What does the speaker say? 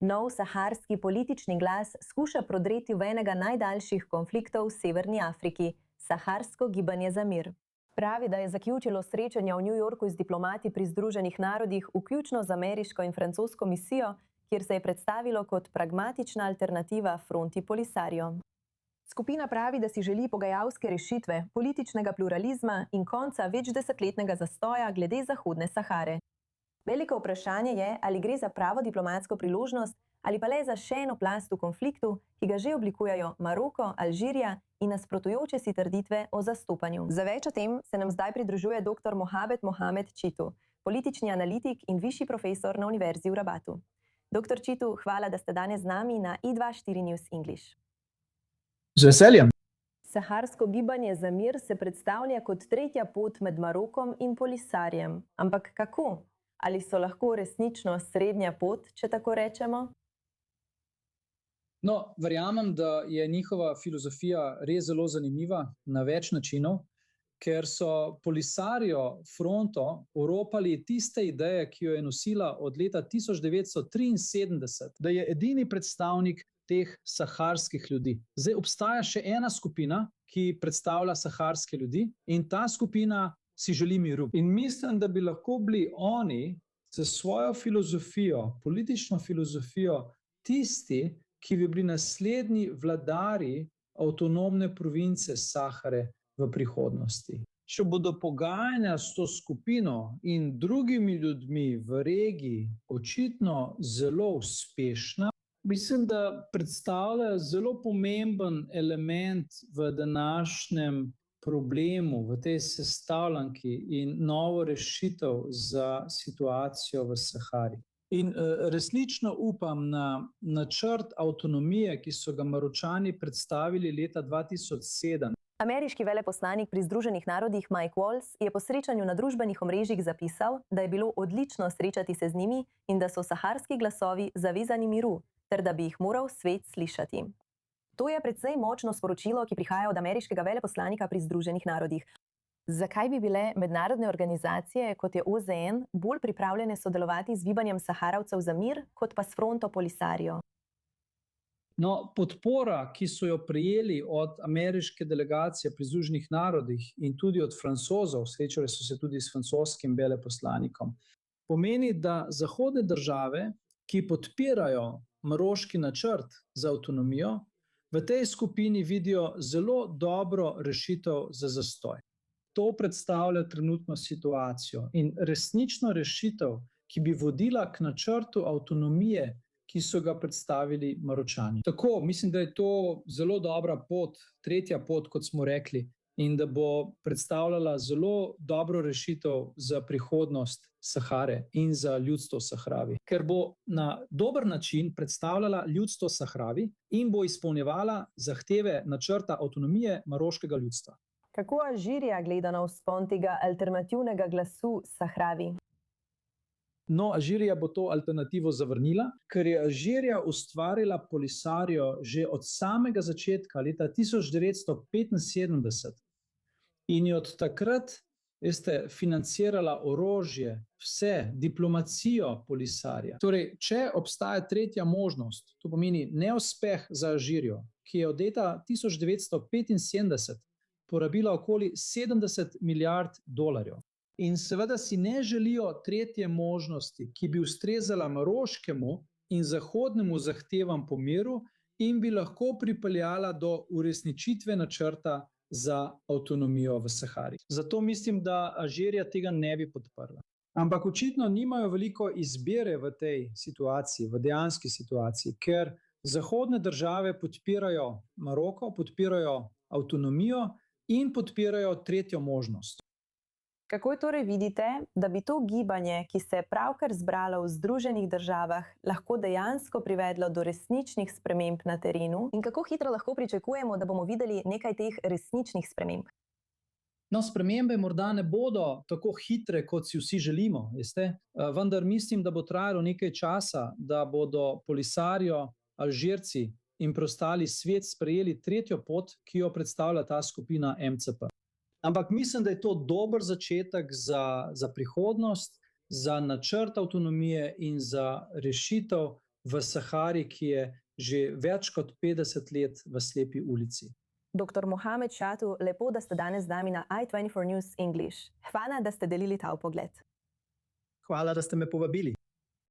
Nov saharski politični glas skuša prodreti v enega najdaljših konfliktov v Severni Afriki, saharsko gibanje za mir. Pravi, da je zaključilo srečanja v New Yorku z diplomati pri Združenih narodih, vključno z ameriško in francosko misijo, kjer se je predstavilo kot pragmatična alternativa fronti Polisario. Skupina pravi, da si želi pogajalske rešitve, političnega pluralizma in konca večdesetletnega zastoja glede Zahodne Sahare. Veliko vprašanje je, ali gre za pravo diplomatsko priložnost ali pa le za še eno plast v konfliktu, ki ga že oblikujejo Maroko, Alžirija in nasprotujoče si trditve o zastopanju. Za več o tem se nam zdaj pridružuje dr. Mohamed Mohamed Čitu, politični analitik in višji profesor na Univerzi v Rabatu. Dr. Čitu, hvala, da ste danes z nami na i24 News English. Z veseljem. Saharsko gibanje za mir se predstavlja kot tretja pot med Marokom in Polisarjem. Ampak kako? Ali so lahko resnično srednja pot, če tako rečemo? No, verjamem, da je njihova filozofija res zelo zanimiva na več načinov, ker so Polisario fronto oropali tiste ideje, ki jo je nosila od leta 1973, da je edini predstavnik teh saharskih ljudi. Zdaj obstaja še ena skupina, ki predstavlja saharske ljudi, in ta skupina si želi miru. In mislim, da bi lahko bili oni s svojo filozofijo, politično filozofijo, tisti, ki bi bili naslednji vladari avtonomne province Sahare v prihodnosti. Če bodo pogajanja s to skupino in drugimi ljudmi v regiji očitno zelo uspešna, mislim, da predstavlja zelo pomemben element v današnjem problemu, v tej sestavljanki in novo rešitev za situacijo v Sahari. In resnično upam na načrt avtonomije, ki so ga Maročani predstavili leta 2007. Ameriški veleposlanik pri Združenih narodih Mike Waltz je po srečanju na družbenih omrežjih zapisal, da je bilo odlično srečati se z njimi in da so saharski glasovi zavezani miru, ter da bi jih moral svet slišati. To je precej močno sporočilo, ki prihaja od ameriškega veleposlanika pri Združenih narodih. Zakaj bi bile mednarodne organizacije, kot je OZN, bolj pripravljene sodelovati z gibanjem Saharavcev za mir, kot pa s fronto Polisario? No, podpora, ki so jo prejeli od ameriške delegacije pri Združenih narodih in tudi od Francozov, srečali so se tudi s francoskim veleposlanikom, pomeni, da zahodne države, ki podpirajo maroški načrt za avtonomijo, v tej skupini vidijo zelo dobro rešitev za zastoj. To predstavlja trenutno situacijo in resnično rešitev, ki bi vodila k načrtu avtonomije, ki so ga predstavili Maročani. Tako, mislim, da je to zelo dobra pot, tretja pot, kot smo rekli, in da bo predstavljala zelo dobro rešitev za prihodnost Sahare in za ljudstvo Sahravi. Ker bo na dober način predstavljala ljudstvo Sahravi in bo izpolnjevala zahteve načrta avtonomije maroškega ljudstva. Kako Alžirija gleda na vzpon tega alternativnega glasu Sahravi? No, Alžirija bo to alternativo zavrnila, ker je Alžirija ustvarila Polisario že od samega začetka, leta 1975, in je od takrat, veste, financirala orožje, vse, diplomacijo Polisarija. Torej, če obstaja tretja možnost, to pomeni neuspeh za Alžirijo, ki je od leta 1975 porabila okoli 70 milijard dolarjev. In seveda si ne želijo tretje možnosti, ki bi ustrezala maroškemu in zahodnemu zahtevam po miru in bi lahko pripeljala do uresničitve načrta za avtonomijo v Sahari. Zato mislim, da Alžirija tega ne bi podprla. Ampak očitno nimajo veliko izbire v tej situaciji, v dejanski situaciji, ker zahodne države podpirajo Maroko, podpirajo avtonomijo in podpirajo tretjo možnost. Kako torej vidite, da bi to gibanje, ki se je pravkar zbralo v Združenih državah, lahko dejansko privedlo do resničnih sprememb na terenu? In kako hitro lahko pričakujemo, da bomo videli nekaj teh resničnih sprememb? No, spremembe morda ne bodo tako hitre, kot si vsi želimo, veste? Vendar mislim, da bo trajalo nekaj časa, da bodo Polisario, Alžirci in preostali svet sprejeli tretjo pot, ki jo predstavlja ta skupina MCP. Ampak mislim, da je to dober začetek za prihodnost, za načrt avtonomije in za rešitev v Sahari, ki je že več kot 50 let v slepi ulici. Dr. Mohamed Šatu, lepo, da ste danes z nami na i24 News English. Hvala, da ste delili ta vpogled. Hvala, da ste me povabili.